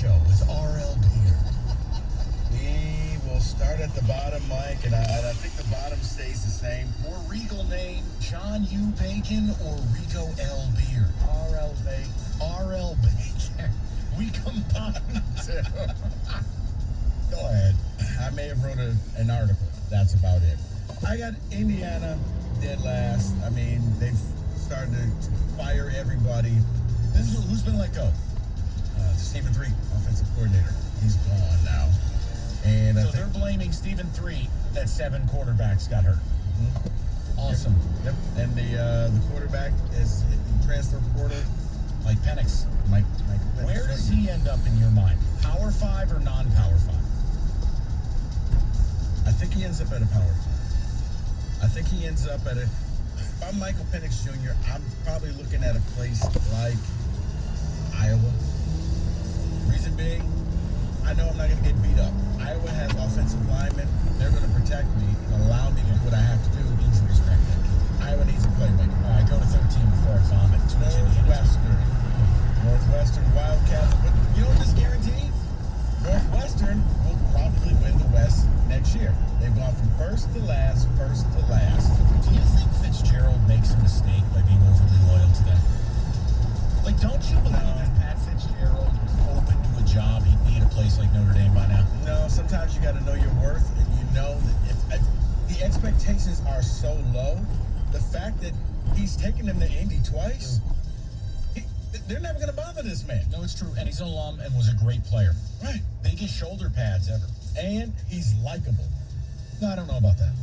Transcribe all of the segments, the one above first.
Show with R.L. Beer. We will start at the bottom, Mike, and I think the bottom stays the same. More regal name, John U. Bacon or Rico L. Beer? R.L. Bacon. R.L. Bacon. We combine two. Go ahead. I may have wrote an article. That's about it. I got Indiana dead last. I mean, they've started to fire everybody. Who's been let go? Stephen Three, offensive coordinator. He's gone now. And so they're blaming Stephen Three that 7 quarterbacks got hurt. Mm-hmm. Awesome. Yep. And the quarterback is in the transfer portal. Mike Penix. Mike Where does he end up in your mind? Power 5 or non-Power 5? I think he ends up at a Power 5. I think he ends up at a... If I'm Michael Penix Jr., I'm probably looking at a place like Iowa. Reason being, I know I'm not going to get beat up. Iowa has offensive linemen. They're going to protect me and allow me to do what I have to do. Injuries back then. Iowa needs a playmaker. All right, go to 13 before I vomit. Northwestern Wildcats. But you know what this guarantees? Northwestern will probably win the West next year. They've gone from first to last. Do you think Fitzgerald makes a mistake by being overly loyal to them? Like, don't you believe if Pat Fitzgerald was open to a job, he'd be at a place like Notre Dame by now? No, sometimes you got to know your worth, and you know that if the expectations are so low, the fact that he's taken them to Indy twice, they're never going to bother this man. No, it's true, and he's an alum and was a great player. Right. Biggest shoulder pads ever. And he's likable. No, I don't know about that.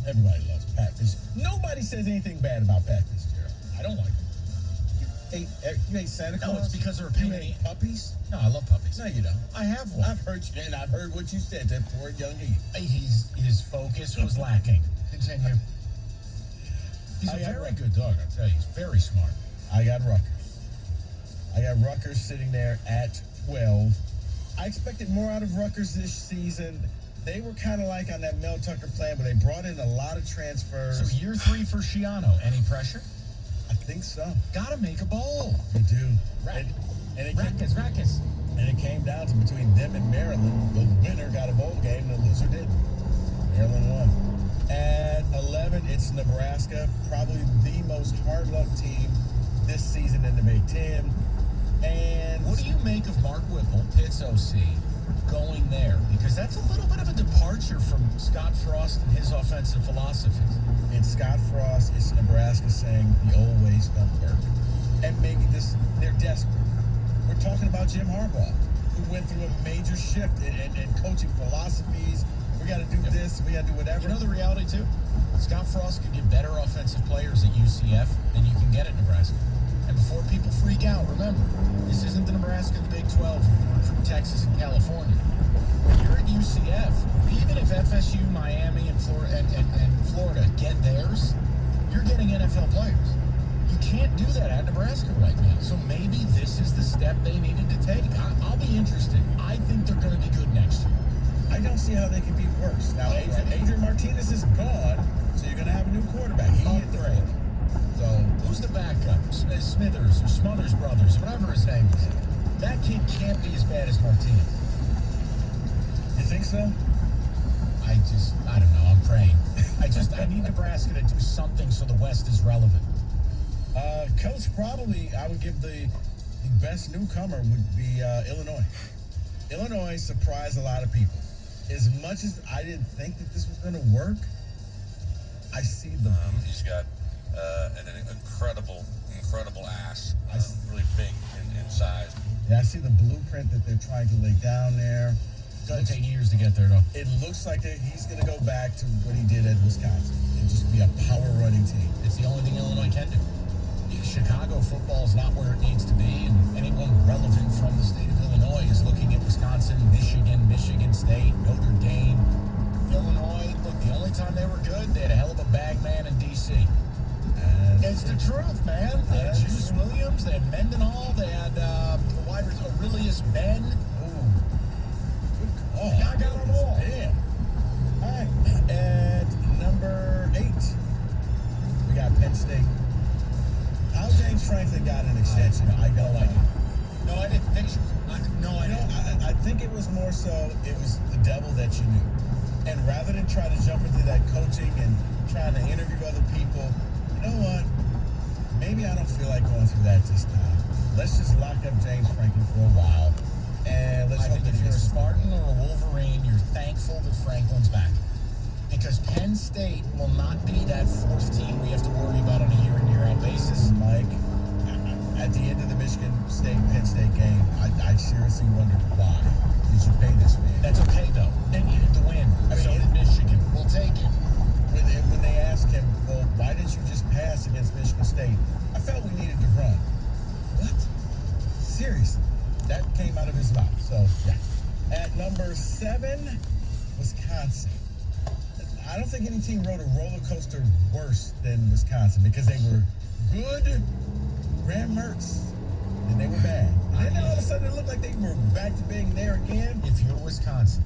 Everybody loves Pat Fitzgerald. Nobody says anything bad about Pat Fitzgerald. I don't like him. You hate Santa Claus? No, it's because they're a pain in the... Puppies? No, I love puppies. No, you don't. I have one. I've heard you, and I've heard what you said, that poor young His focus was lacking. Continue. He's a very good dog, I'll tell you. He's very smart. I got Rutgers sitting there at 12. I expected more out of Rutgers this season. They were kind of like on that Mel Tucker plan, but they brought in a lot of transfers. So year 3 for Schiano. Any pressure? I think so. Gotta make a bowl. You do. Rackus. And it came down to between them and Maryland. The winner got a bowl game, the loser didn't. Maryland won. At 11, it's Nebraska, probably the most hard-luck team this season in the Big Ten. And what do you make of Mark Whipple, Pitt's OC, going there? Because that's a little bit of a departure from Scott Frost and his offensive philosophies. It's Scott Frost, it's Nebraska saying the old ways don't work. And maybe they're desperate. We're talking about Jim Harbaugh, who went through a major shift in coaching philosophies. We got to do this, we got to do whatever. You know the reality, too? Scott Frost could get better offensive players at UCF than you can get at Nebraska. And before people freak out, remember, this isn't the Nebraska in the Big 12 from Texas and California. When you're at UCF, even if FSU, Miami, and Florida get theirs, you're getting NFL players. You can't do that at Nebraska right now. So maybe this is the step they needed to take. I'll be interested. I think they're going to be good next year. I don't see how they can be worse. Now, Adrian Martinez is gone, so you're going to have a new quarterback. He hit the break. So who's the backup? Smithers or Smothers Brothers, whatever his name is. That kid can't be as bad as Martinez. You think so? I don't know. I'm praying. I need Nebraska to do something so the West is relevant. Coach, probably I would give the best newcomer would be Illinois. Illinois surprised a lot of people. As much as I didn't think that this was going to work, I see the... He's got an incredible ass. Really big in size. Yeah, I see the blueprint that they're trying to lay down there. It's going to take years to get there, though. It looks like that he's going to go back to what he did at Wisconsin and just be a power running team. It's the only thing Illinois can do. Chicago football is not where it needs to be, and anyone relevant from the state of Illinois is looking at Wisconsin, Michigan State, Notre Dame. Illinois, look, the only time they were good, they had a hell of a bag man in D.C. It's the truth, man. They had Juice Williams, they had Mendenhall, they had Aurelius Ben. Oh, the guy got them all. Damn. All right. At number 8, we got Penn State. How James Franklin got an extension, I don't like it. No, I didn't think so. I think it was more so it was the devil that you knew. And rather than try to jump into that coaching and trying to interview other people, you know what? Maybe I don't feel like going through that this time. Let's just lock up James Franklin for a while. And let's I hope think that if he you're a gets Spartan or a Wolverine, you're thankful that Franklin's back. Because Penn State will not be that fourth team we have to worry about on a year-in, year-out basis. Mike, at the end of the Michigan State-Penn State game, I seriously wondered why did you pay this man? That's okay, though. They needed to win. I mean, So did Michigan. We'll take it. When they asked him, well, why didn't you just pass against Michigan State? I felt we needed to run. What? Seriously? That came out of his mouth. So, yeah. At number 7, Wisconsin. I don't think any team rode a roller coaster worse than Wisconsin because they were good, ran Mertz, and they were bad. And then all of a sudden it looked like they were back to being there again. If you're Wisconsin,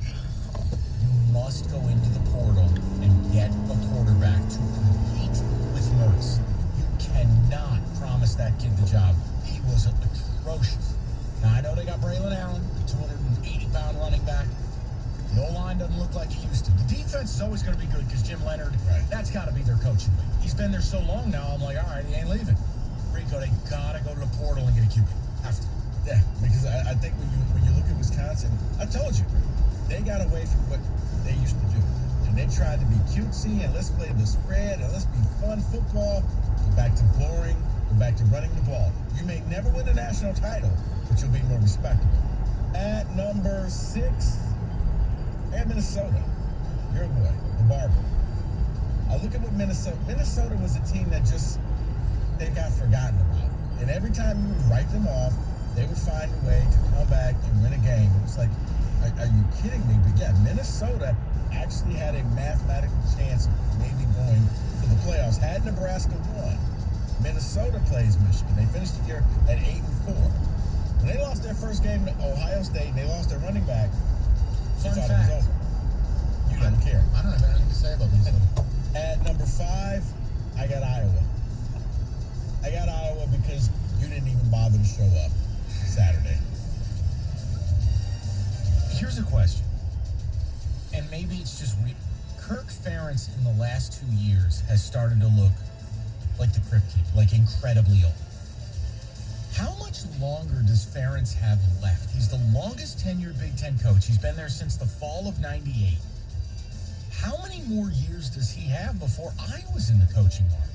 you must go into the portal and get a quarterback to compete with Mertz. You cannot promise that kid the job. He was atrocious. Now, I know they got Braylon Allen, the 280-pound running back. The O-line doesn't look like it used to. The defense is always going to be good because Jim Leonard, that's got to be their coaching. He's been there so long now, I'm like, all right, he ain't leaving. Rico, they got to go to the portal and get a QB. Have to. Yeah, because I think when you look at Wisconsin, I told you, they got away from what they used to do. And they tried to be cutesy and let's play the spread and let's be fun football. Go back to boring, go back to running the ball. You may never win a national title, but you'll be more respectable. At number 6, and Minnesota. Your boy, the Barber. I look at what Minnesota was a team that just, they got forgotten about. And every time you would write them off, they would find a way to come back and win a game. It's like, are you kidding me? But yeah, Minnesota actually had a mathematical chance of maybe going to the playoffs. Had Nebraska won, Minnesota plays Michigan. They finished the year at 8-4. When they lost their first game to Ohio State and they lost their running back, you Fun thought fact. it was over. You don't care. I don't have anything to say about Minnesota. At number 5, I got Iowa. I got Iowa because you didn't even bother to show up Saturday. Here's a question, and maybe it's just Kirk Ferentz in the last 2 years has started to look like the Crypt Keeper, like incredibly old. How much longer does Ferentz have left? He's the longest tenured Big Ten coach. He's been there since the fall of '98. How many more years does he have before Iowa's in the coaching market?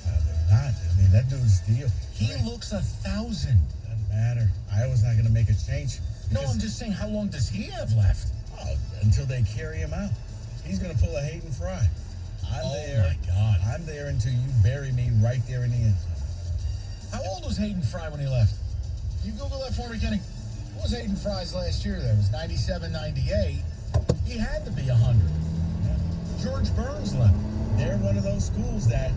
They're not. I mean, that dude's deal. He looks 1,000. Doesn't matter. Iowa's not going to make a change. No, I'm just saying, how long does he have left? Oh, until they carry him out. He's going to pull a Hayden Fry. My God. I'm there until you bury me right there in the end zone. How old was Hayden Fry when he left? You Google that for me, Kenny. What was Hayden Fry's last year there? It was 97, 98. He had to be 100. George Burns left. They're one of those schools that,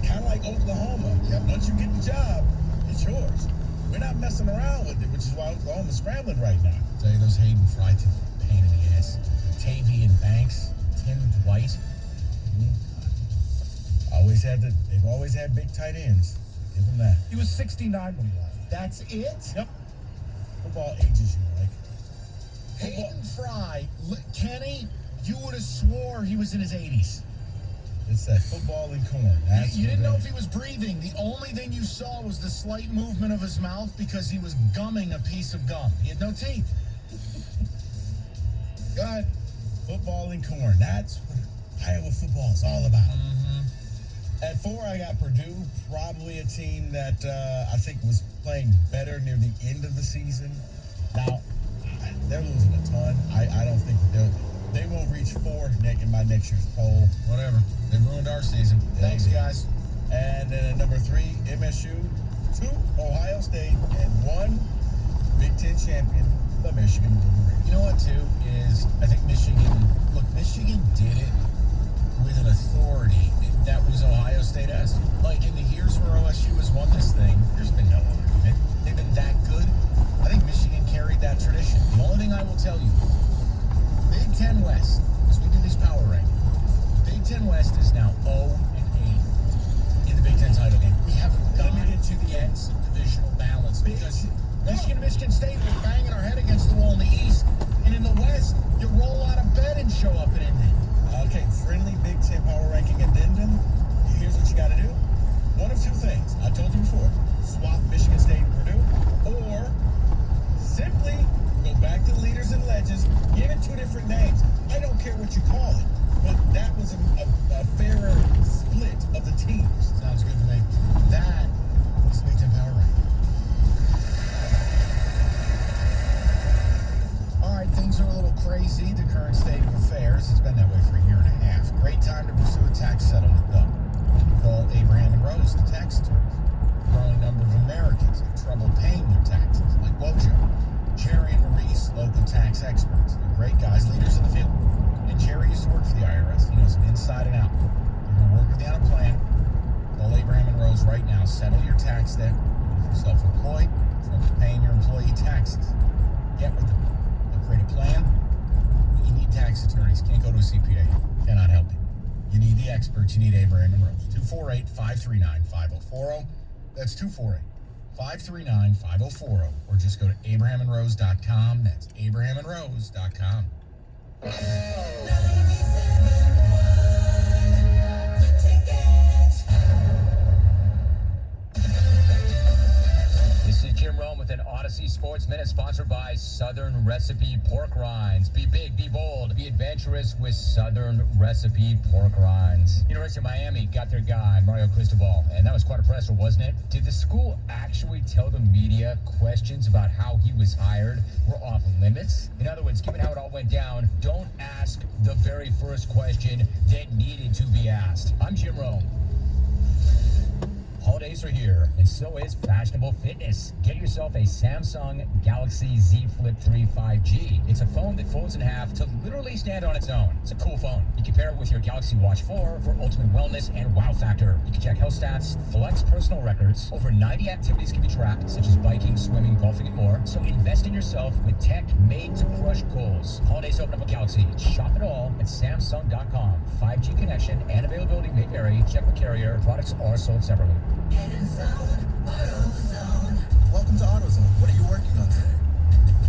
kind of like Oklahoma, once you get the job, it's yours. We're not messing around with it, which is why Oklahoma's scrambling right now. I'll tell you, those Hayden Fry teams are a pain in the ass. Tavian Banks, Tim Dwight. They've always had big tight ends. Give them that. He was 69 when he left. That's it? Yep. Football ages you, Mike. Hayden Fry, Kenny, you would have swore he was in his 80s. It's that football and corn. You didn't know if he was breathing. The only thing you saw was the slight movement of his mouth because he was gumming a piece of gum. He had no teeth. Go ahead. Football and corn. That's what Iowa football is all about. At 4, I got Purdue, probably a team that I think was playing better near the end of the season. Now, they're losing a ton. I don't think they won't reach 4 in my next year's poll. Whatever. They ruined our season. Thanks, guys. And then at number 3, MSU, 2, Ohio State, and 1, Big Ten champion, the Michigan Wolverines. You know what, too, is I think Michigan did it with an authority that was Ohio State as. Like in the years where OSU has won this thing, there's been no argument. They've been that good. I think Michigan carried that tradition. The only thing I will tell you, Big Ten West, as we do these power rankings, Big Ten West is now 0-8 in the Big Ten title game. We have got to get some divisional balance because Michigan and Michigan State were banging our head against the wall in friendly Big Ten power ranking addendum, here's what you got to do. One of two things. I told you before. Swap Michigan State and Purdue, or simply go back to the leaders and legends, give it two different names. I don't care what you call it, but that was a fairer split of the teams. Sounds good to me. That is Big Ten Power Ranking. All right, things are a little crazy. The current state of affairs. It's been that way for a year and a half. Great time to pursue a tax settlement, though. Call Abraham and Rose, the tax attorneys. Growing number of Americans have trouble paying their taxes, like Wojo. Jerry and Maurice, local tax experts. They're great guys, leaders in the field. And Jerry used to work for the IRS. He knows them inside and out. They're going to work with you on a plan. Call Abraham and Rose right now. Settle your tax debt. If you're self-employed, trouble paying your employee taxes. Get with them. They'll create a plan. But you need tax attorneys. Can't go to a CPA. Cannot help you. You need the experts. You need Abraham and Rose. 248-539-5040. That's 248-539-5040. Or just go to abrahamandrose.com. That's abrahamandrose.com. This is Jim Rome with an Odyssey Sports Minute sponsored by Southern Recipe Pork Rinds. Be big, be bold, be adventurous with Southern Recipe Pork Rinds. University of Miami got their guy, Mario Cristobal, and that was quite a presser, wasn't it? Did the school actually tell the media questions about how he was hired were off limits? In other words, given how it all went down, don't ask the very first question that needed to be asked. I'm Jim Rome. Holidays are here, and so is fashionable fitness. Get yourself a Samsung Galaxy Z Flip 3 5G. It's a phone that folds in half to literally stand on its own. It's a cool phone. You can pair it with your Galaxy Watch 4 for ultimate wellness and wow factor. You can check health stats, flex personal records. Over 90 activities can be tracked, such as biking, swimming, golfing, and more. So invest in yourself with tech made to crush goals. Holidays open up a Galaxy. Shop it all at Samsung.com. 5G connection and availability may vary. Check with carrier. Products are sold separately. Welcome to AutoZone. What are you working on today?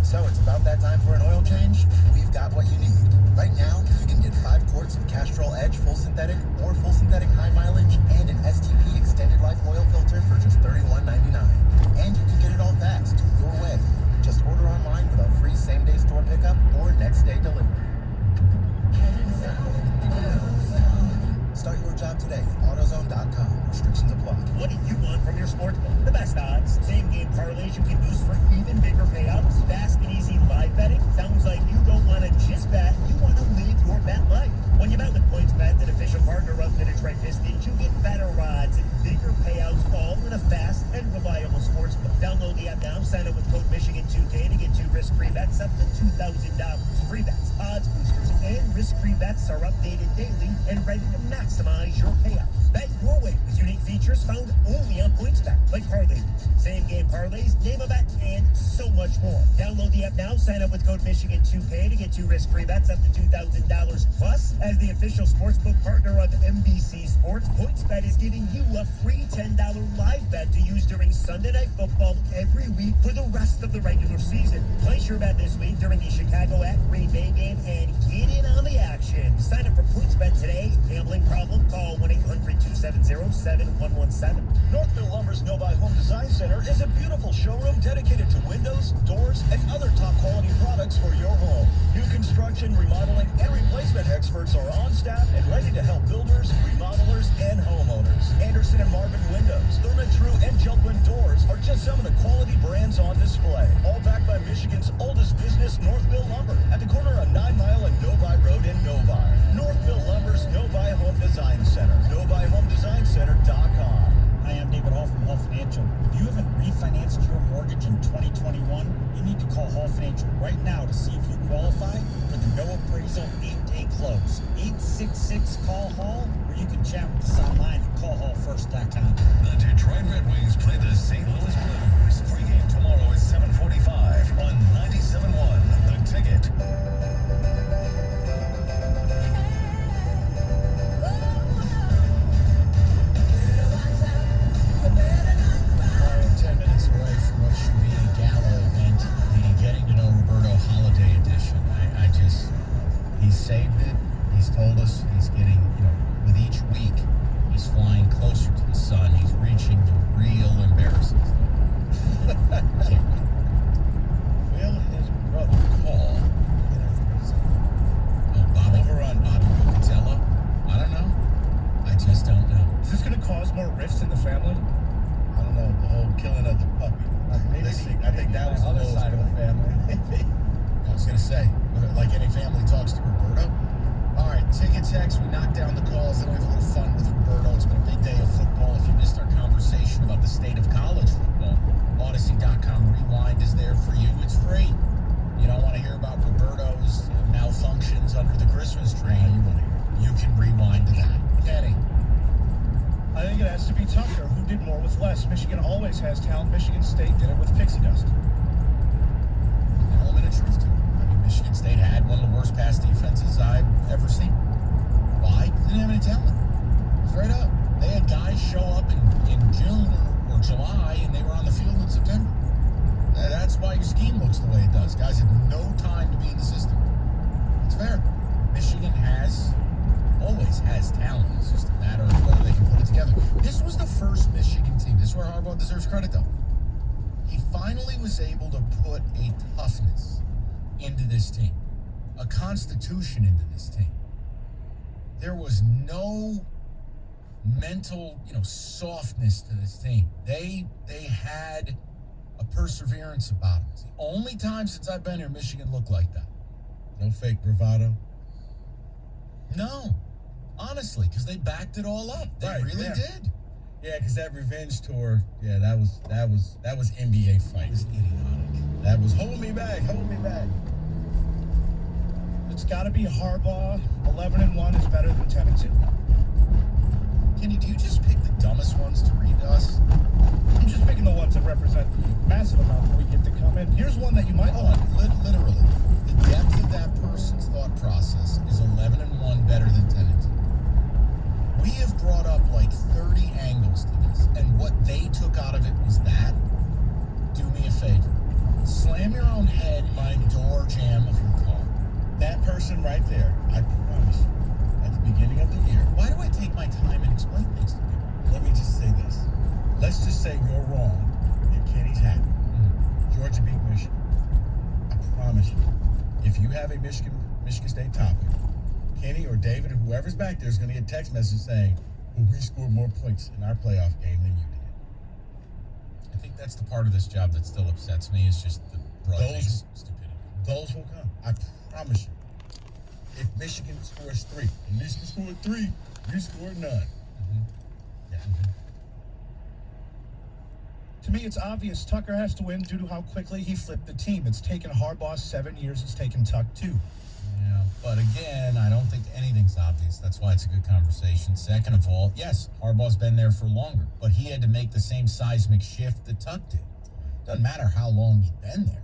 So it's about that time for an oil change? We've got what you need. Right now, you can get 5 quarts of Castrol Edge full synthetic or full synthetic high mileage and an STP extended life oil filter for just $31.99. And you can get it all fast, your way. Just order online with our free same-day store pickup or next-day delivery. Start your job today at AutoZone.com. Restrictions apply. What do you want from your sportsbook? The best odds, same-game parlays you can boost for even bigger payouts, fast and easy live betting. Sounds like you don't want to just bet, you want to live your bet life. When you bet with PointsBet, an official partner of the Detroit Pistons, you get better odds and bigger payouts all in a fast and reliable sportsbook. Download the app now, sign up with code Michigan2K to get 2 risk-free bets up to $2,000. Free bets, odds boosters, and risk-free bets are updated daily and ready to maximize your payouts. Bet your way with unique features found only on PointsBet, like parlay, same-game parlays, name a bet, and so much more. Download the app now, sign up with code Michigan2K to get 2 risk-free bets up to $2,000. Plus, as the official sportsbook partner of NBC Sports, PointsBet is giving you a free $10 live bet to use during Sunday Night Football every week for the rest of the regular season. Place your bet this week during the Chicago at Green Bay game and get in on the action. Sign up for PointsBet today. Gambling problem? Call 1-800-270-7117. Northville Lumber's Novi Home Design Center is a beautiful showroom dedicated to windows, doors, and other top-quality products for your home. New construction, remodeling, and replacement experts are on staff and ready to help builders, remodelers, and homeowners. Anderson and Marvin Windows, Therma-Tru, and Jumpman Doors are just some of the quality brands on display. All backed by Michigan's oldest business, Northville Lumber, at the corner of 9 Mile and Novi Road in Novi. Northville Lumber's Novi Home Design Center. NoviHomeDesignCenter.com. Hi, I'm David Hall from Hall Financial. If you haven't refinanced your mortgage in 2021, you need to call Hall Financial right now to see if you qualify for the no appraisal 8-day close. 866-CALL-HALL, or you can chat with us online at callhallfirst.com. The Detroit Red Wings play the St. Louis Blues. Pre-game tomorrow at 7:45 on 97.1 The Ticket. Getting to know Roberto Holiday edition. He saved it He's told us he's getting, with each week, he's flying closer to the sun. He's reaching the real embarrassing stuff. Will his brother call? Bob over on Bobby Bocatello? I don't know. I just don't know. Is this going to cause more rifts in the family? I don't know. The whole killing of the puppy. I think that was the other side of the family. I was going to say, like any family talks to Roberto. All right, ticket text. We knocked down the calls. Then we have a little fun with Roberto. It's been a big day of football. If you missed our conversation about the state of college football, Odyssey.com Rewind is there for you. It's free. You don't want to hear about Roberto's malfunctions under the Christmas tree. You can rewind to that. Kenny. I think it has to be Tucker, who did more with less. Michigan always has talent. Michigan State did it with pixie dust. An element of truth to it. I mean, Michigan State had one of the worst pass defenses I've ever seen. Why? They didn't have any talent. Straight up. They had guys show up in June or July, and they were on the field in September. That's why your scheme looks the way it does. Guys have no time to be in the system. It's fair. Michigan always has talent. It's just a matter of whether they can put it together. This was the first Michigan team. This is where Harbaugh deserves credit, though. He finally was able to put a toughness into this team, a constitution into this team. There was no mental, softness to this team. They had a perseverance about them. It's the only time since I've been here Michigan looked like that. No fake bravado. No. Honestly, because they backed it all up. They really did. Yeah, because that revenge tour, that was NBA fight. It was idiotic. That was hold me back. It's got to be Harbaugh. 11-1 is better than 10-2. Kenny, do you just pick the dumbest ones to read to us? I'm just picking the ones that represent the massive amount that we get to come in. Here's one that you might Hold on. Literally, the depth of that person's thought process is 11-1 better than 10-2. We have brought up like 30 angles to this, and what they took out of it was that. Do me a favor. Slam your own head in the door jamb of your car. That person right there, I promise you, at the beginning of the year. Why do I take my time and explain things to people? Let me just say this. Let's just say you're wrong, and Kenny's happy. Georgia beat Michigan. I promise you, if you have a Michigan State topic, Kenny or David or whoever's back there is going to get a text message saying, well, we scored more points in our playoff game than you did. I think that's the part of this job that still upsets me is just the broad-based stupidity. Those will come. I promise you. If Michigan scores 3, at least we scored 3, you scored none. Yeah. To me, it's obvious Tucker has to win due to how quickly he flipped the team. It's taken Harbaugh 7 years. It's taken Tuck 2. Yeah, but again, I don't think anything's obvious. That's why it's a good conversation. Second of all, yes, Harbaugh's been there for longer, but he had to make the same seismic shift that Tuck did. Doesn't matter how long he'd been there.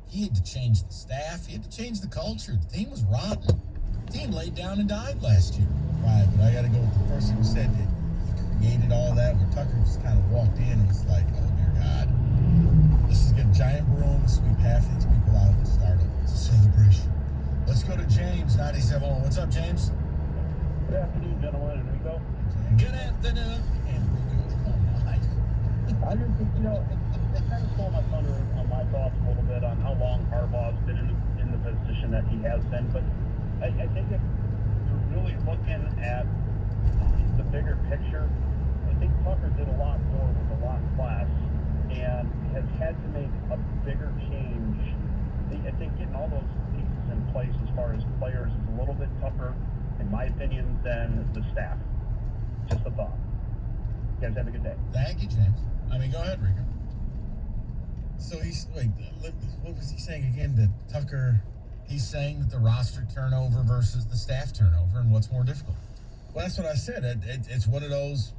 He had to change the staff. He had to change the culture. The team was rotten. The team laid down and died last year. Right, but I got to go with the person who said that he created all that, where Tucker just kind of walked in and was like, oh, dear God. This is a giant broom, sweep half these people out and start over. It's a celebration. Let's go to James, 97. What's up, James? Good afternoon, gentlemen. Enrico. Good afternoon. Enrico. Oh, my. I just, it kind of stole my thunder on my thoughts a little bit on how long Harbaugh's been in the position that he has been. But I think if you're really looking at the bigger picture, I think Tucker did a lot more with a lot less and has had to make a bigger change. I think getting all those pieces in place as far as players is a little bit tougher, in my opinion, than the staff. Just a thought. You guys have a good day. Thank you, James. Go ahead, Rico. So what was he saying again? That Tucker, he's saying that the roster turnover versus the staff turnover, and what's more difficult? Well, that's what I said. It's one of those,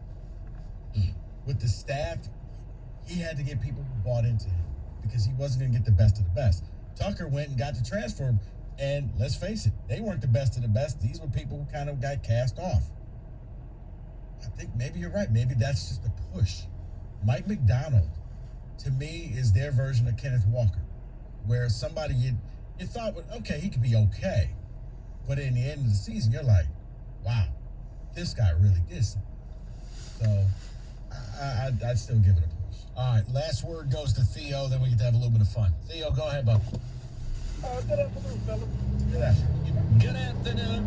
with the staff, he had to get people who bought into him because he wasn't going to get the best of the best. Tucker went and got the transfer, and let's face it, they weren't the best of the best. These were people who kind of got cast off. I think maybe you're right. Maybe that's just a push. Mike McDonald, to me, is their version of Kenneth Walker, where somebody you thought, okay, he could be okay, But in the end of the season, you're like, wow, this guy really did something. So I'd still give it a push. All right, last word goes to Theo, then we get to have a little bit of fun. Theo, go ahead, bud. Good afternoon, fellas. Good afternoon. Good afternoon.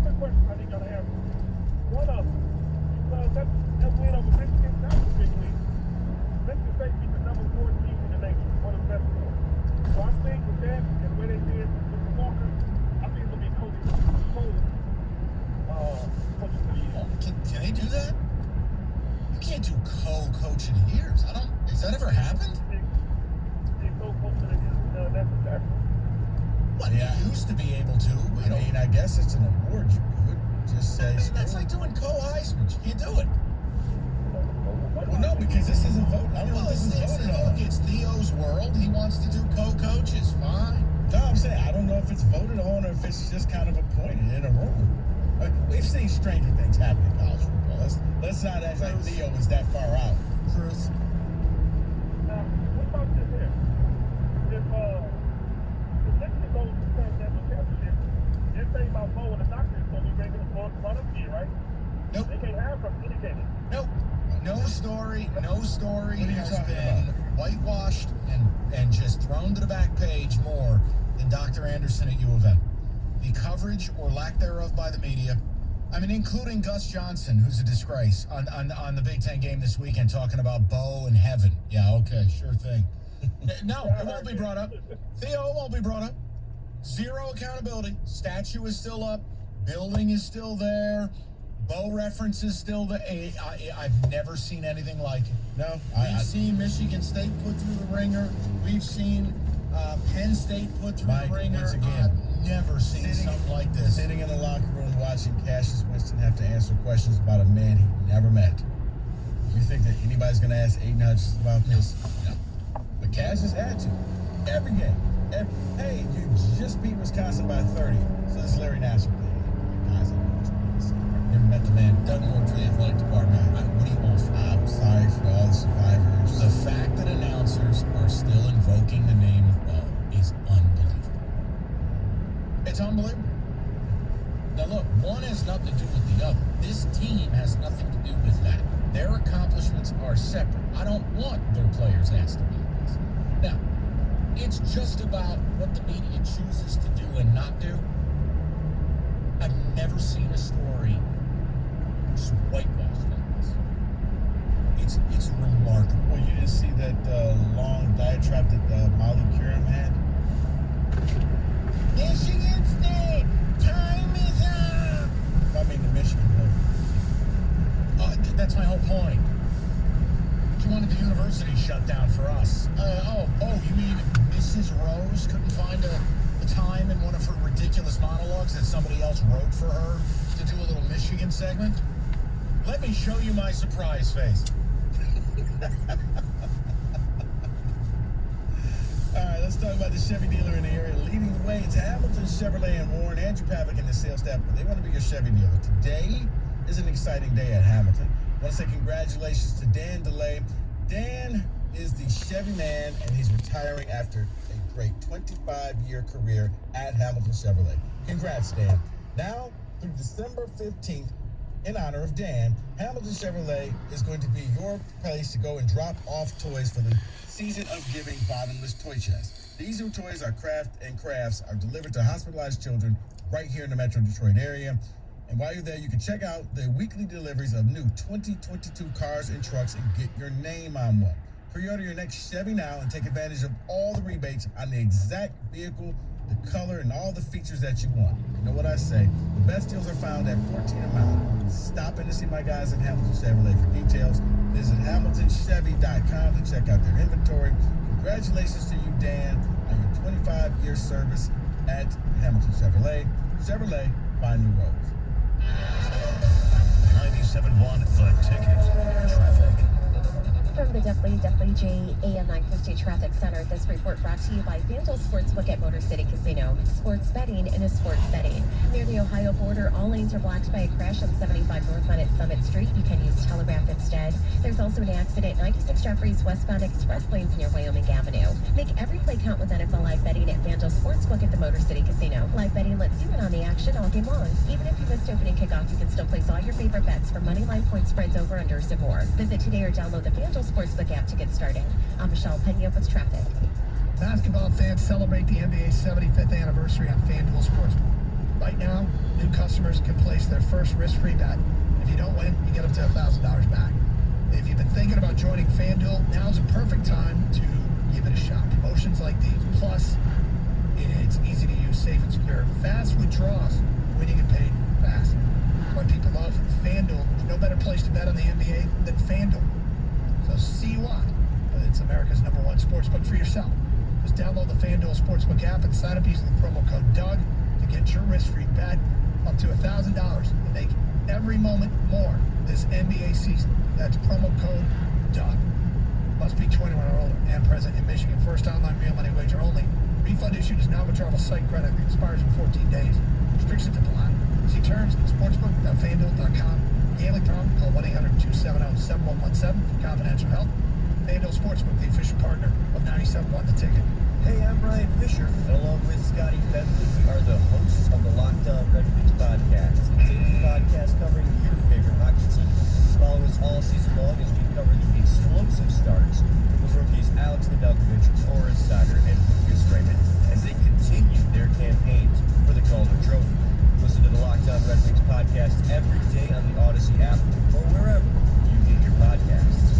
Quick question I think y'all have. One of them, that win over Michigan, that was a big win. Michigan State beat the number 4 team in the nation, one of the best teams. So I think with that and the way they did with Walker, I think it'll be Coach Cole. Can they do that? You can't do co-coaching years. Has that ever happened? What, Yeah. you used to be able to. I mean, I guess it's an award you could just say. That's like doing co-Heisman. You can't do it. Well, no, because this isn't voted. I don't know if this is voted on. It's Theo's world. He wants to do co-coaches. Fine. No, I'm saying I don't know if it's voted on or if it's just kind of appointed in a room. We've seen stranger things happen in college football. Let's not act like Theo is that far out. Truth. Now, what about this here? If Michigan goes to the national championship, they're saying about Bo and the doctor is going to be bringing the ball in front of you, right? Nope. They can't have from indicated. Nope. No story What are you has talking been about? whitewashed and just thrown to the back page more than Dr. Anderson at U of M. The coverage or lack thereof by the media, I mean, including Gus Johnson, who's a disgrace, on the Big Ten game this weekend, talking about Bo and heaven. Yeah, okay, sure thing. No, it won't be brought up. Theo, it won't be brought up. Zero accountability. Statue is still up. Building is still there. Bo reference is still there. I've never seen anything like it. No, We've seen Michigan State put through the ringer. We've seen Penn State put through Mike, the ringer. once again, I've never seen something like this. Sitting in the locker room watching Cassius Winston have to answer questions about a man he never met. You think that anybody's going to ask Aiden Hutchinson about this? No. But Cassius had to. Every game. Hey, you just beat Wisconsin by 30. So this Larry Nassar thing. Guys, I know what you're going to say. Never met the man. Doesn't work for the athletic department. What do you want from me? I'm sorry for all the survivors. The fact that announcers are still invoking the name of Bo is unbelievable. It's unbelievable. Now look, one has nothing to do with the other. This team has nothing to do with that. Their accomplishments are separate. I don't want their players asked about this. Now, it's just about what the media chooses to do and not do. I've never seen a story just whitewashed like this. It's remarkable. Well, you didn't see that long diatribe that Molly Curran had? Michigan State, time is up. I mean, the Michigan That's my whole point. You wanted the university shut down for us. You mean Mrs. Rose couldn't find a time in one of her ridiculous monologues that somebody else wrote for her to do a little Michigan segment? Let me show you my surprise face. All right, let's talk about the Chevy dealer in the area. Leading the way, it's Hamilton Chevrolet and Warren. Andrew Pavick and the sales staff, they want to be your Chevy dealer. Today is an exciting day at Hamilton. I want to say congratulations to Dan DeLay. Dan is the Chevy man, and he's retiring after a great 25-year career at Hamilton Chevrolet. Congrats, Dan. Now, through December 15th, in honor of Dan, Hamilton Chevrolet is going to be your place to go and drop off toys for the Season of Giving Bottomless Toy Chest. These new toys are crafts are delivered to hospitalized children right here in the Metro Detroit area. And while you're there, you can check out the weekly deliveries of new 2022 cars and trucks and get your name on one. Pre-order your next Chevy now and take advantage of all the rebates on the exact vehicle, the color, and all the features that you want. You know what I say? The best deals are found at 14 a mile. Stop in to see my guys at Hamilton Chevrolet for details. Visit HamiltonChevy.com to check out their inventory. Congratulations to you, Dan, on your 25-year service at Hamilton Chevrolet. Chevrolet, find new roads. 97.1 The Ticket. Traffic. From the WWJ AM 950 Traffic Center, this report brought to you by FanDuel Sportsbook at Motor City Casino. Sports betting in a sports setting. Near the Ohio border, all lanes are blocked by a crash on 75 northbound at Summit Street. You can use Telegraph instead. There's also an accident 96 Jeffries westbound express lanes near Wyoming Avenue. Make every play count with NFL Live betting at FanDuel. FanDuel Sportsbook at the Motor City Casino. Live betting lets you in on the action all game long. Even if you missed opening kickoff, you can still place all your favorite bets for moneyline point spreads, over-unders, and more. Visit today or download the FanDuel Sportsbook app to get started. I'm Michelle Pena with traffic. Basketball fans celebrate the NBA's 75th anniversary on FanDuel Sportsbook. Right now, new customers can place their first risk-free bet. If you don't win, you get up to $1,000 back. If you've been thinking about joining FanDuel, now's a perfect time to give it a shot. Promotions like these, plus it's easy to use, safe and secure, fast withdrawals, winning and paid fast. What people love FanDuel. There's no better place to bet on the NBA than FanDuel. So see why. It's America's #1 sportsbook for yourself. Just download the FanDuel Sportsbook app and sign up using the promo code Doug to get your risk-free bet up to $1,000 and make every moment more this NBA season. That's promo code Doug. Must be 21 or older and present in Michigan. First online real money wager only. Refund issued is non-withdrawable site credit. Expires in 14 days. Restrictions apply. See terms at sportsbook.fanduel.com. Gambling problem? Call 1-800-270-7117 for confidential help. FanDuel Sportsbook, the official partner of 97.1 The Ticket. Hey, I'm Ryan Fisher, and along with Scotty Bentley, we are the hosts of the Locked On Red Wings podcast. A daily podcast covering your favorite hockey team. Follow us all season long as we cover the explosive starts from the rookies Alex Nedeljkovic, Boris Seider, and Lucas Raymond as they continue their campaigns for the Calder Trophy. Listen to the Locked On Red Wings podcast every day on the Odyssey app or wherever you get your podcasts.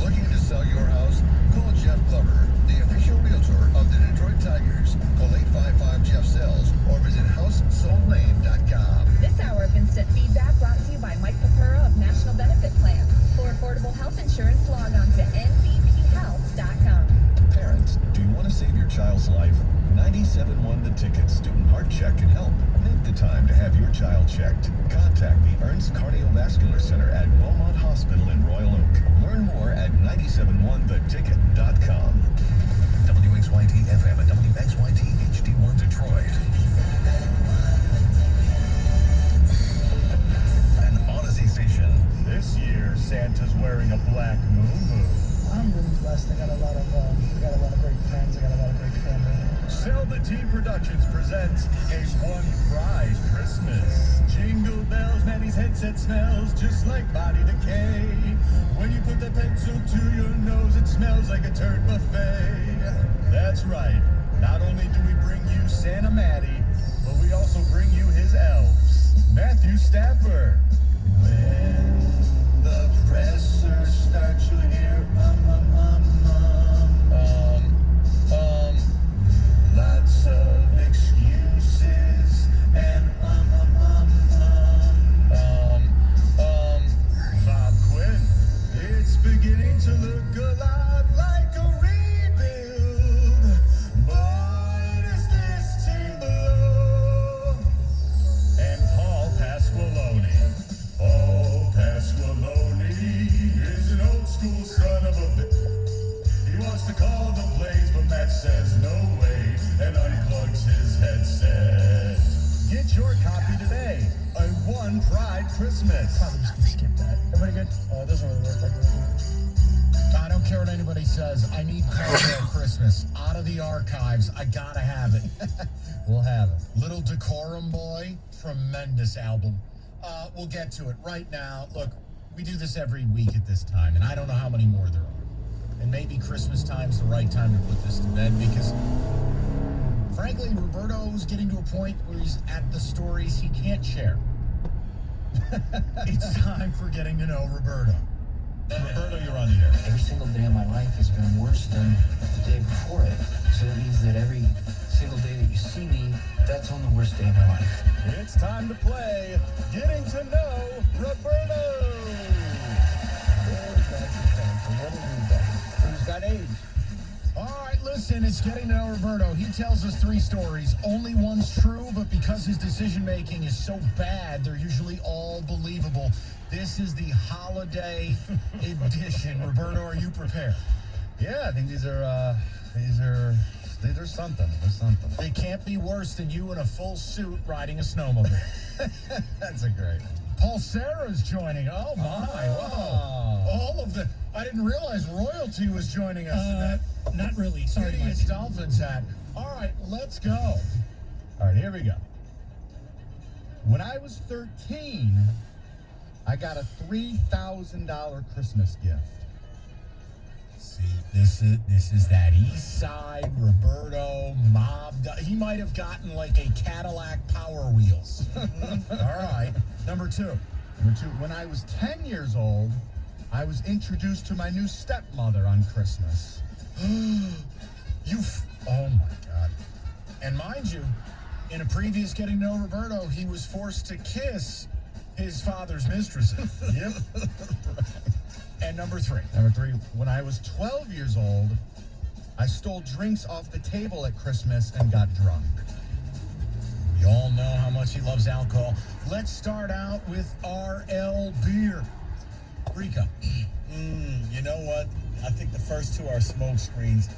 Looking to sell your house? Call Jeff Glover, the official realtor of the Detroit Tigers. Call 855-JEFF-SELLS or visit housesoldname.com. This hour of instant feedback brought to you by Mike Papura of National Benefit Plans. For affordable health insurance, log on to nbphealth.com. Parents, do you want to save your child's life? 97.1 The Ticket Student Heart Check can help. Make the time to have your child checked. Contact the Ernst Cardiovascular Center at Beaumont Hospital in Royal Oak. Learn more at 971theticket.com. WXYT FM and WXYT HD1 Detroit. An Odyssey station. This year, Santa's wearing a black moo-moo. I'm really blessed. I got a lot of great friends. I got a lot of great family. Selva T Productions presents a one-prize Christmas. Jingle bells, Manny's headset smells just like body decay. When you put the pencil to your nose, it smells like a turd buffet. That's right. Not only do we bring you Santa Matty, but we also bring you his elves. Matthew Stafford. When the presser starts, you hear lots of excuses and Bob Quinn, it's beginning to look a lot like a rebuild. Boy, does this team blow. And Paul Pasqualoni. Paul Pasqualoni is an old school son of a bitch. He wants to call the plays, but Matt says no way and unplugs his headset. Get your copy today. A One Pride Christmas. Probably just gonna skip that. Everybody good? Oh, it doesn't really work like that. I don't care what anybody says. I need Carnival Christmas. Out of the archives. I gotta have it. We'll have it. Little Decorum Boy. Tremendous album. We'll get to it right now. Look, we do this every week at this time, and I don't know how many more there are. And maybe Christmas time's the right time to put this to bed because, frankly, Roberto's getting to a point where he's at the stories he can't share. It's time for getting to know Roberto. Roberto, you're on the air. Every single day of my life has been worse than the day before it. So that means that every single day that you see me, that's on the worst day of my life. It's time to play Getting to Know Roberto. Who's got age? All right, listen, it's Getting to Know Roberto. He tells us 3 stories. Only one's true, but because his decision-making is so bad, they're usually all believable. This is the holiday edition. Roberto, are you prepared? Yeah, I think these are something. There's something. They can't be worse than you in a full suit riding a snowmobile. That's a great one. Paul Serra's joining. Oh, my. Whoa. All of the... I didn't realize royalty was joining us. Not really. Sorry, Mike. Hideous Dolphins hat. All right, let's go. All right, here we go. When I was 13, I got a $3,000 Christmas gift. See, this is that East Side Roberto mob. He might have gotten like a Cadillac Power Wheels. All right. Number two, when I was 10 years old, I was introduced to my new stepmother on Christmas. Oh my God. And mind you, in a previous Getting to Know Roberto, he was forced to kiss his father's mistresses. Yep. And number three, when I was 12 years old, I stole drinks off the table at Christmas and got drunk. We all know how much he loves alcohol. Let's start out with RL Beer. Rico. You know what? I think the first two are smoke screens.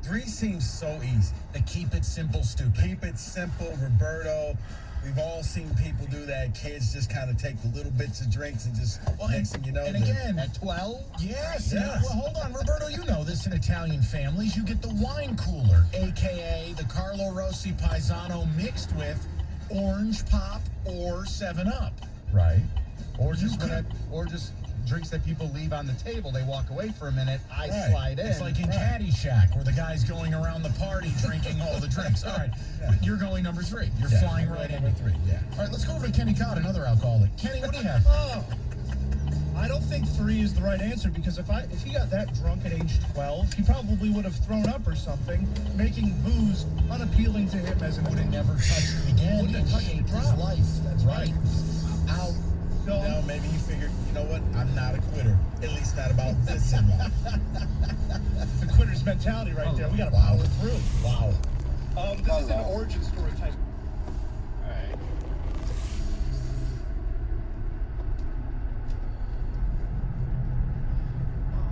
3 seems so easy. The keep it simple, stupid. Keep it simple, Roberto. We've all seen people do that. Kids just kind of take the little bits of drinks and just next thing you know. And again, at 12? Yes. Well, hold on, Roberto. You know this in Italian families. You get the wine cooler, a.k.a. the Carlo Rossi Paisano mixed with orange pop or 7-Up. Right. Or just drinks that people leave on the table. They walk away for a minute. I slide in. It's like in Caddyshack, where the guy's going around the party drinking all the drinks. All right, you're going number 3. You're flying right in. Number 3. Yeah. All right, let's go over to Kenny Codd, another alcoholic. Kenny, what do you have? I don't think 3 is the right answer, because if he got that drunk at age 12, he probably would have thrown up or something, making booze unappealing to him as an would have never touched it again. Wouldn't have touched shaped his life. That's right. Out. No, maybe he figured, you know what? I'm not a quitter. At least not about this in life. The quitter's mentality right there. We got to power through. Wow. This is an origin story type. All right.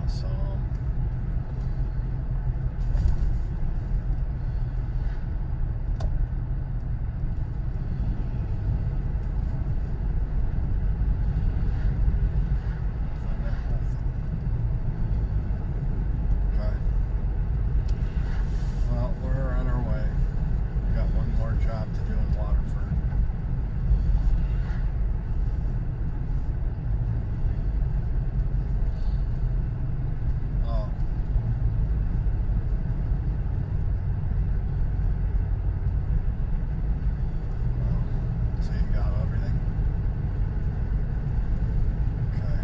Awesome. Okay. Well, we're on our way. We got one more job to do in Waterford. Oh. Well, so you got everything? Okay.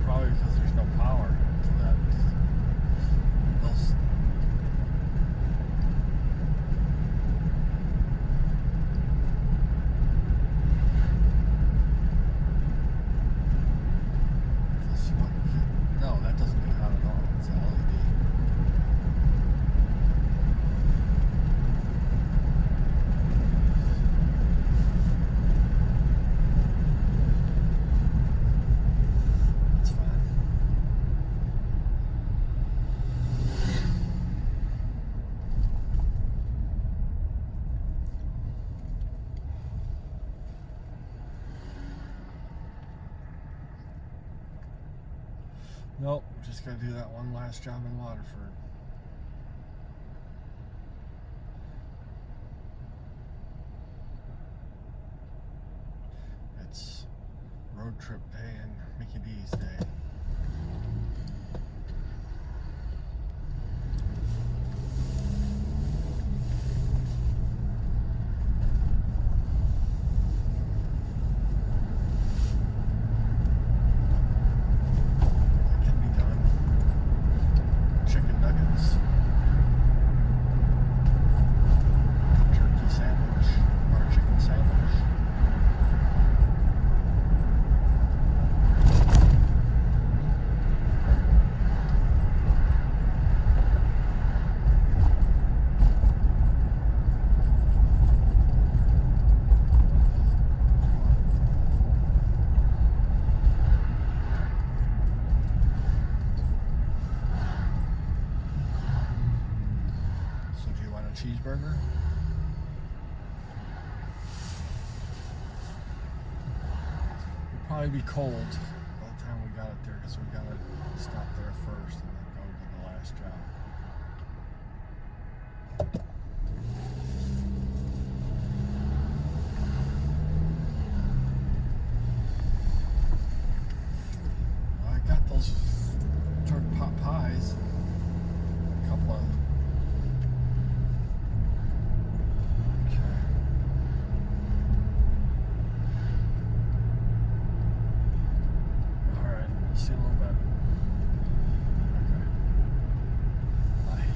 Probably because there's no power to that. Those. This one, no, that doesn't get hot at all. It's an LED. That's fine. Nope, just gotta do that one last job in Waterford. It's road trip day and Mickey D's day. It can be done. Chicken nuggets. Turkey sandwich. Or chicken sandwich. So do you want a cheeseburger? probably be cold by the time we got it there because we got to stop there first and then go to the last job. I got those jerk pot pies. A couple of. Okay. All right. We'll see a little bit. Okay. Bye.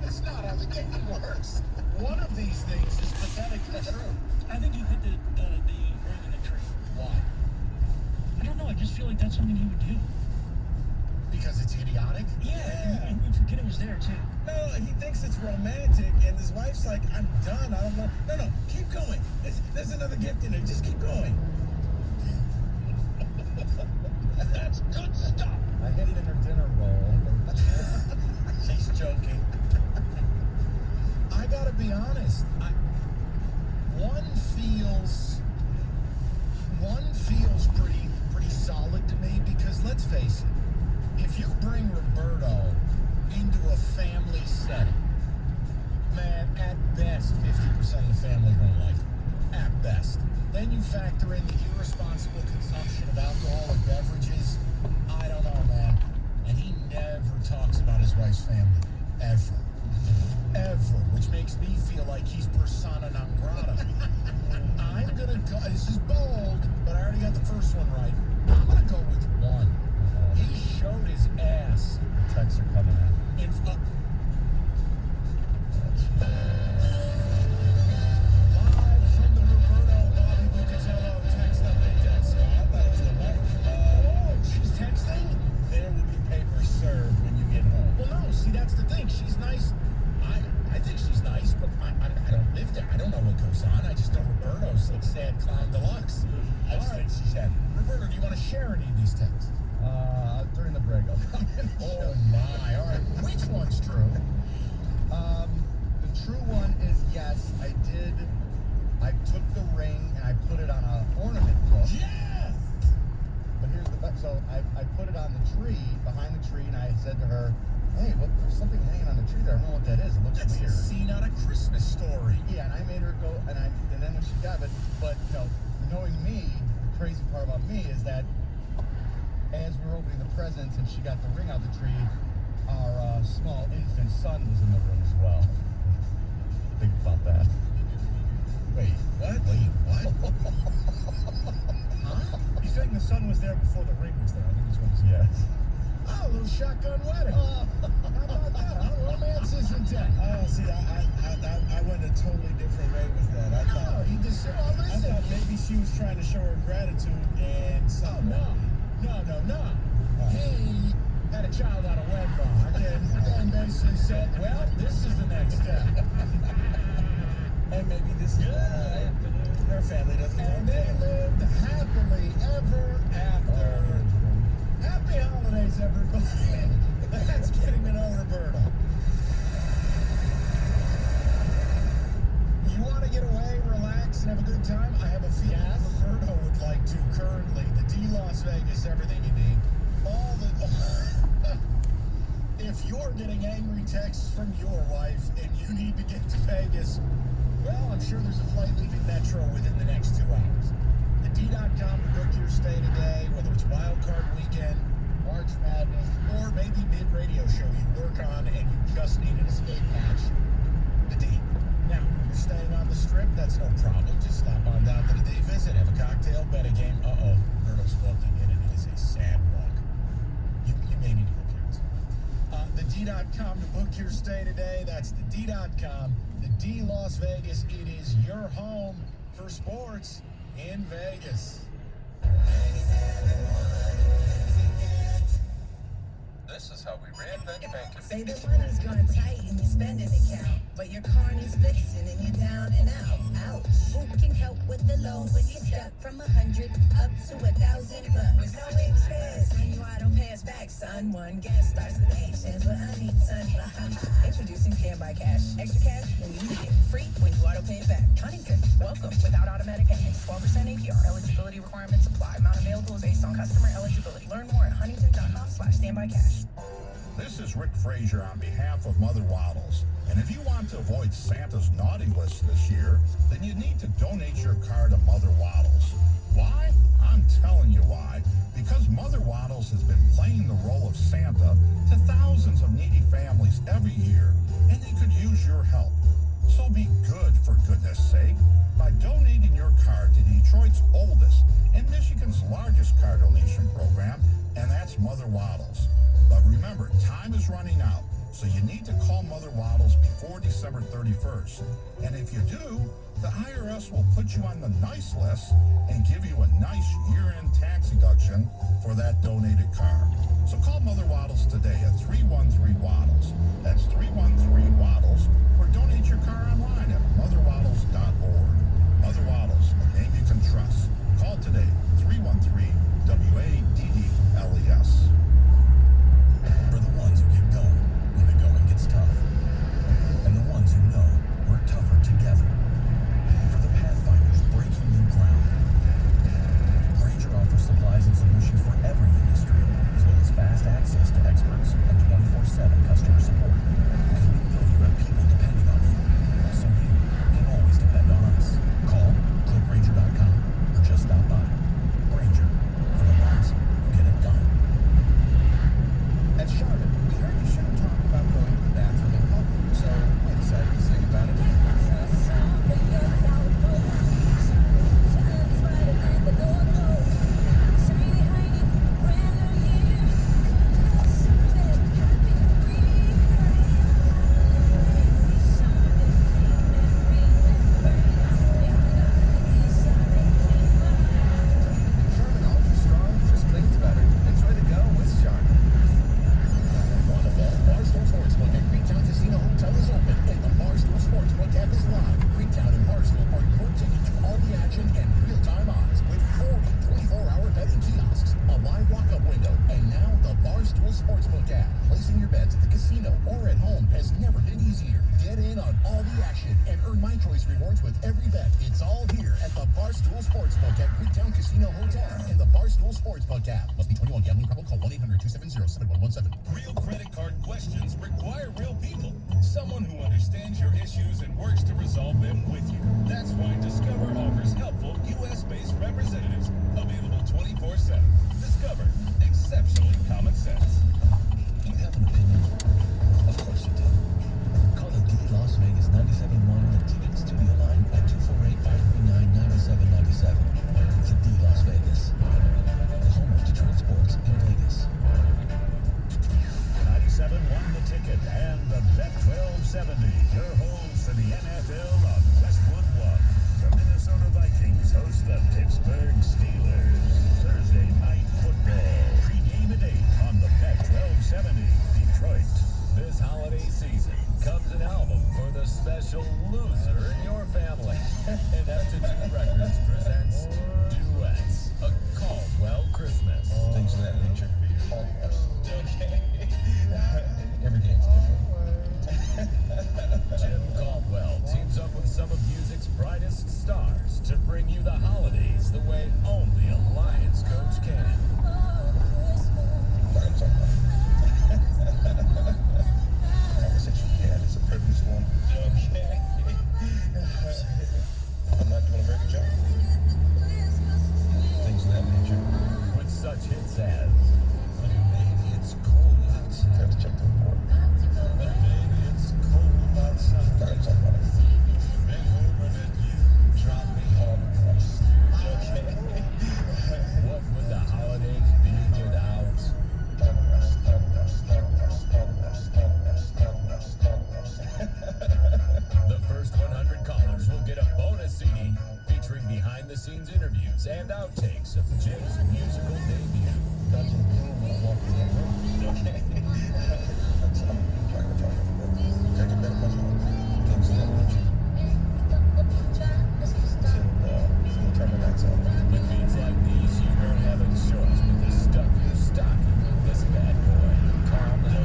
That's not how the game works. One of these things is pathetically true. I think you hit the ring in the tree. Why? I don't know. I just feel like that's something he would do. Because it's idiotic? Yeah. And forget it was there too. No, he thinks it's romantic, and his wife's like, I'm done. I don't want. No, keep going. There's another gift in there. Just keep going. That's good stuff. I hid it in her dinner roll. She's joking. I gotta be honest. One feels pretty solid to me because let's face it, if you bring Roberto into a family setting, man, at best 50% of the family don't like it. At best. Then you factor in the irresponsible consumption of alcoholic beverages. I don't know, man. And he never talks about his wife's family. Ever. Which makes me feel like he's persona non grata. I'm gonna go, this is bold, but I already got the first one right. I'm gonna go with one. He showed his ass. Texts are coming in. Live from the Roberto Bobby Bucatello text update desk. I thought it was the wife. She's texting? There will be paper served when you get home. Well, no, see, that's the thing. She's nice. I think she's nice, but I don't live there. I don't know what goes on. I just know Roberto's like sad clown deluxe. I just think she's happy. Roberto, do you want to share any of these texts? During the break, I'll come in. Oh my! All right, which one's true? The true one is yes, I did. I took the ring and I put it on an ornament hook. Yes. But here's the best. So I put it on the tree, behind the tree, and I said to her, hey, there's something hanging on the tree there. I don't know what that is. It looks That's weird. a scene out of Christmas Story. Yeah, and I made her go, and then when she got it, but knowing me, the crazy part about me is that as we were opening the presents and she got the ring out the tree, our small infant son was in the room as well. Think about that. Wait, what? Huh? He's saying the sun was there before the ring was there. I think is what he's saying. Yes. Oh, a little shotgun wedding. How about that? Huh? Romance isn't dead. Oh, see, I went a totally different way with that. I thought maybe she was trying to show her gratitude and something. No. He had a child out of wedlock and then basically said, well, this is the next step. And maybe this is their family doesn't And they lived happily ever after. Happy holidays, everybody. That's getting to know Roberto. You want to get away, relax, and have a good time? I have a feeling Roberto would like to currently. The D Las Vegas, everything you need. If you're getting angry texts from your wife and you need to get to Vegas, well, I'm sure there's a flight leaving Metro within the next 2 hours. The D.com to book your stay today, whether it's wild card weekend March Madness, or maybe mid-radio show you work on and you just need an escape hatch, the D. Now, you're staying on the Strip, that's no problem. Just stop on down to the D visit, have a cocktail, bet a game. Uh-oh, Murdoch's walking in and it is a sad walk. You may need to go cancel. The D.com to book your stay today. That's the D.com. The D Las Vegas. It is your home for sports in Vegas. This is how we reinvent banking. Say the money's gonna tighten your spending account, but your car needs fixing and you're down and out. Ouch. Who can help with the loan when you're stuck from 100 up to 1,000 bucks? With no interest, when you auto pay us back, son. One gas starts with H's, but I need tons behind. Introducing Standby Cash. Extra cash when you need it. Free when you auto pay it back. Huntington, welcome. Without automatic payments. 12% APR. Eligibility requirements apply. Amount available is based on customer eligibility. Learn more at huntington.com/standbycash. This is Rick Frazier on behalf of Mother Waddles. And if you want to avoid Santa's naughty list this year, then you need to donate your car to Mother Waddles. Why? I'm telling you why. Because Mother Waddles has been playing the role of Santa to thousands of needy families every year, and they could use your help. So be good, for goodness sake, by donating your car to Detroit's oldest and Michigan's largest car donation program, and that's Mother Waddles. But remember, time is running out, so you need to call Mother Waddles before December 31st. And if you do, the IRS will put you on the nice list and give you a nice year-end tax deduction for that donated car. So call Mother Waddles today at 313-WADDLES. That's 313-WADDLES, or donate your car online at motherwaddles.org. Mother Waddles, a name you can trust. Call today, 313-WADDLES. For the ones who get going when the going gets tough. And the ones who know we're tougher together. For the Pathfinders breaking new ground. Granger offers supplies and solutions for every industry, as well as fast access to experts and 24/7 customer support. Because we know you have people depending on you. So you can always depend on us. Call, click Granger.com, or just stop by. Granger, for the ones who get it done. At Charlotte, we heard you shouldn't talk about going to the bathroom in public, so we decided to sing about it. Sherman Ultra Strong just cleans better. Enjoy the go with Charlotte. Barstool Sportsbook at Greektown Casino Hotel is open, and the Barstool Sportsbook app is live. Greektown and Barstool are your ticket to all the action and real-time odds with 40 24-hour betting kiosks, a live walk-up window, and now the Barstool Sportsbook app. Placing your bets at the casino or at home has never been easier. Get in on all the action and earn My Choice rewards with every bet. It's all here at the Barstool Sportsbook at Greektown Casino Hotel and the Barstool Sportsbook app. Must be 21. Gambling problem? Call 1-800-270-7117. Real credit card questions require real people. Someone who understands your issues and works to resolve them with you. That's why Discover offers helpful U.S.-based representatives available 24/7. Discover. Exceptionally common sense. Do you have an opinion? Of course you do. Call the D Las Vegas 97.1 the Ticket Studio line at 248-539-9797. The D Las Vegas, the home of Detroit sports in Vegas. 97.1 The Ticket and the Bet 1270, your homes for the NFL on Westwood One. The Minnesota Vikings host the Pittsburgh Steelers. Thursday night football. Pre-game at 8 on the Bet 1270, Detroit. This holiday season comes an album for the special loser in your family. And Aptitude Records presents Duets, a Caldwell Christmas. Things of that nature. Okay. Every game's different. Jim Caldwell teams up with some of music's brightest stars to bring you the holidays the way only a Lions coach can. Conversation we had is a purpose one. Okay. I'm not doing a very good job. Things of that nature. With such hits as behind-the-scenes interviews and outtakes of Jay's musical debut. Dungeon Doom, Milwaukee, okay. That's track record. Take it back much longer. Things that till the terminates on. With beats like these, you won't have a choice but to stuff your stocking with this bad boy. Calm down.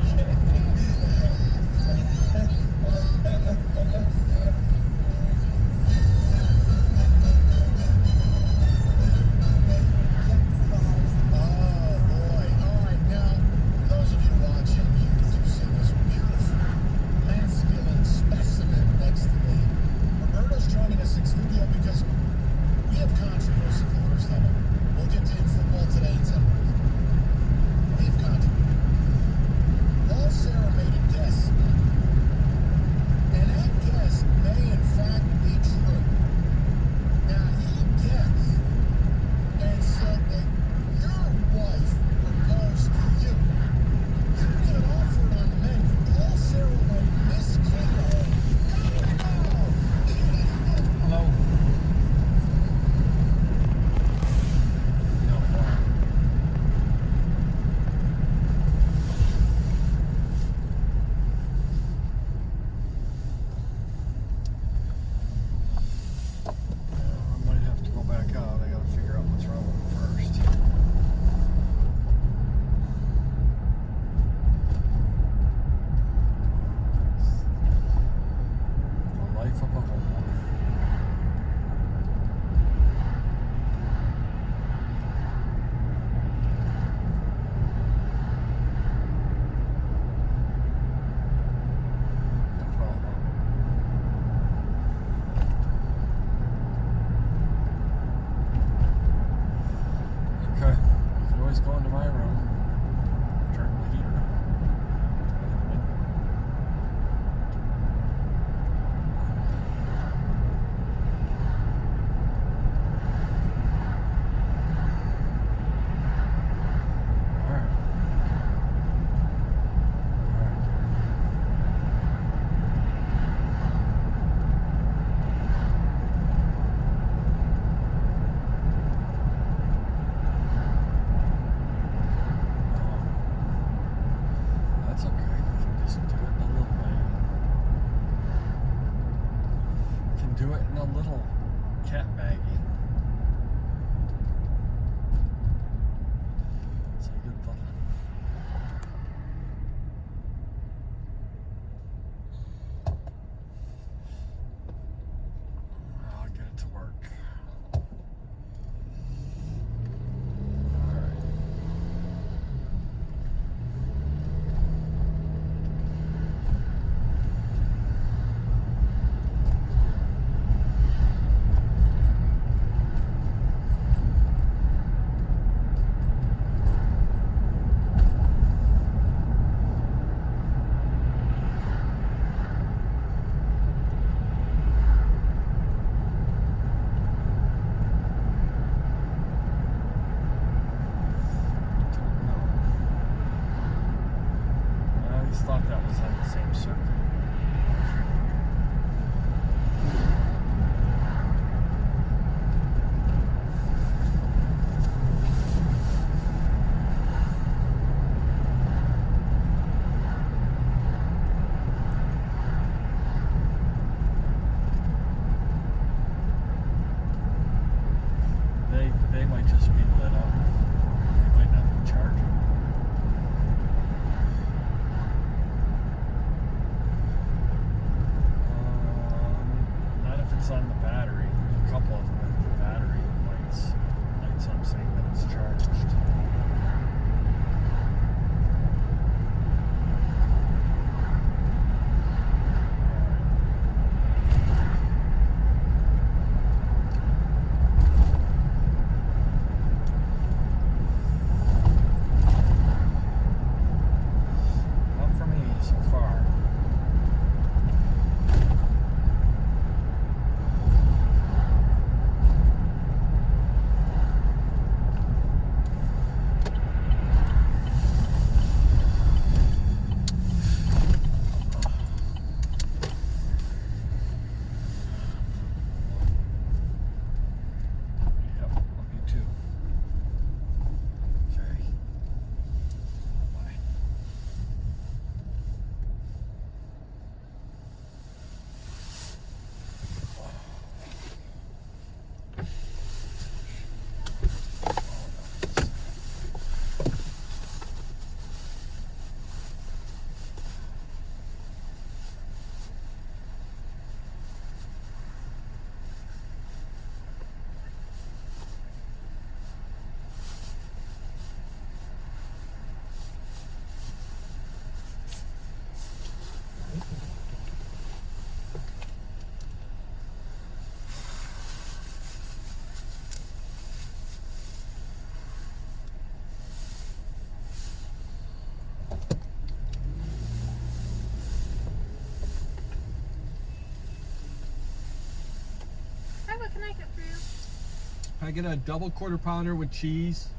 can I get for you? I get a double quarter pounder with cheese,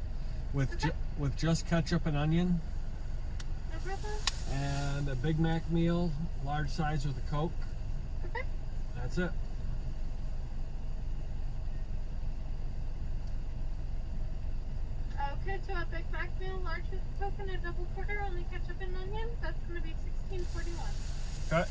with with just ketchup and onion, No problem. and a Big Mac meal, large size with a Coke. Okay. That's it. Okay, so a Big Mac meal, large with Coke, and a double quarter, only ketchup and onion. That's going to be $16.41. Okay.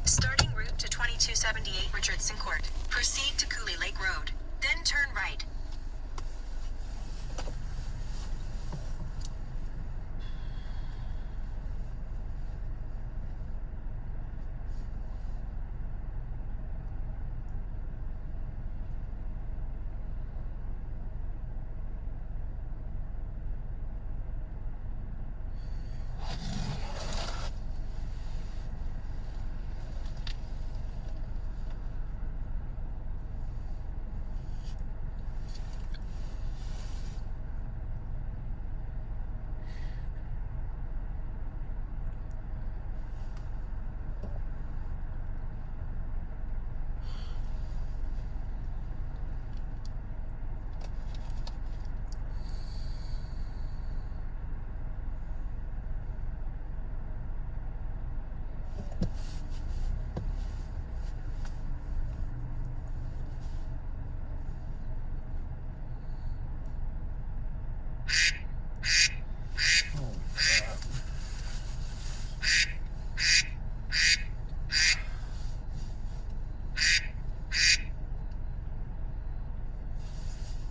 Starting route to 2278 Richardson Court. Proceed to Cooley Lake Road. Then turn right.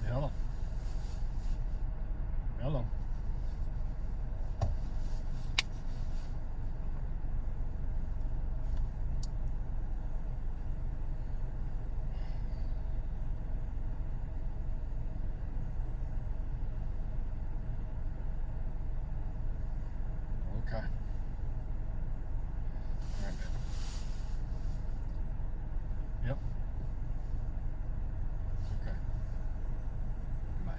Hello. Hello. Okay. Yep. Okay. Bye.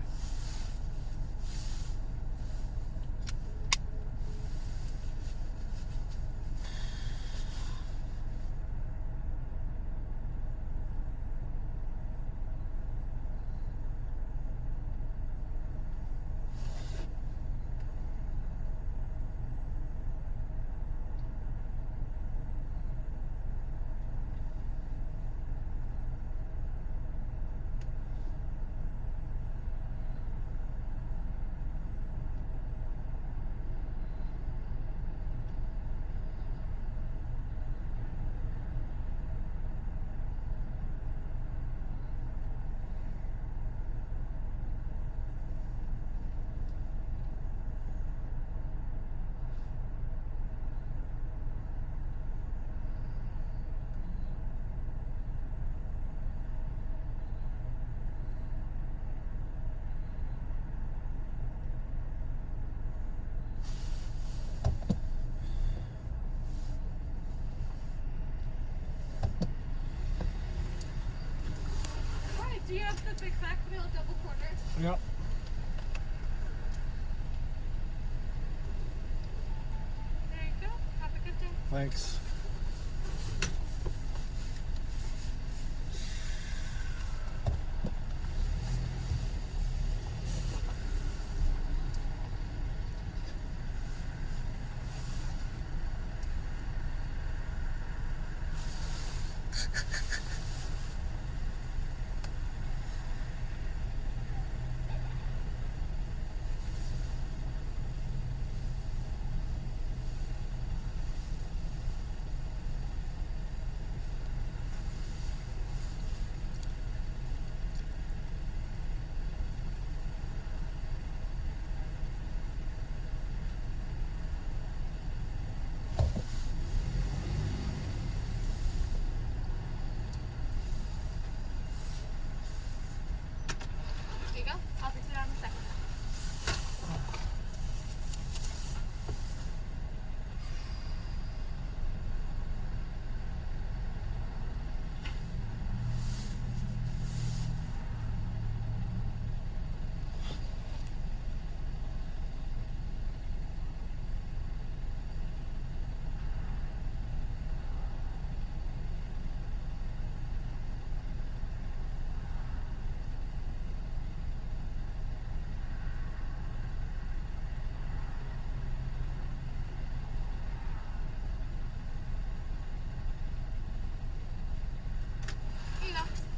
Alright, do you have the Big Mac meal double quarter? Yep. There you go. Have a good day. Thanks.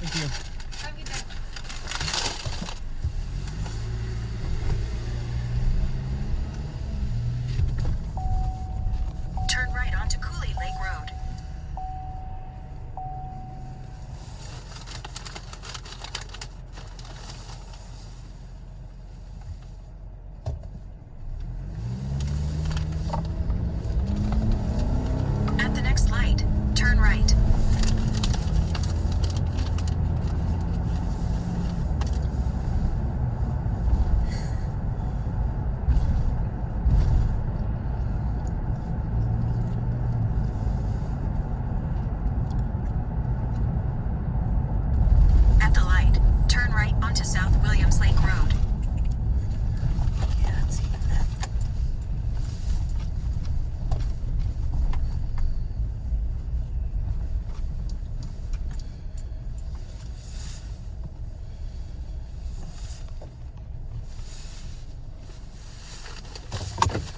Thank you.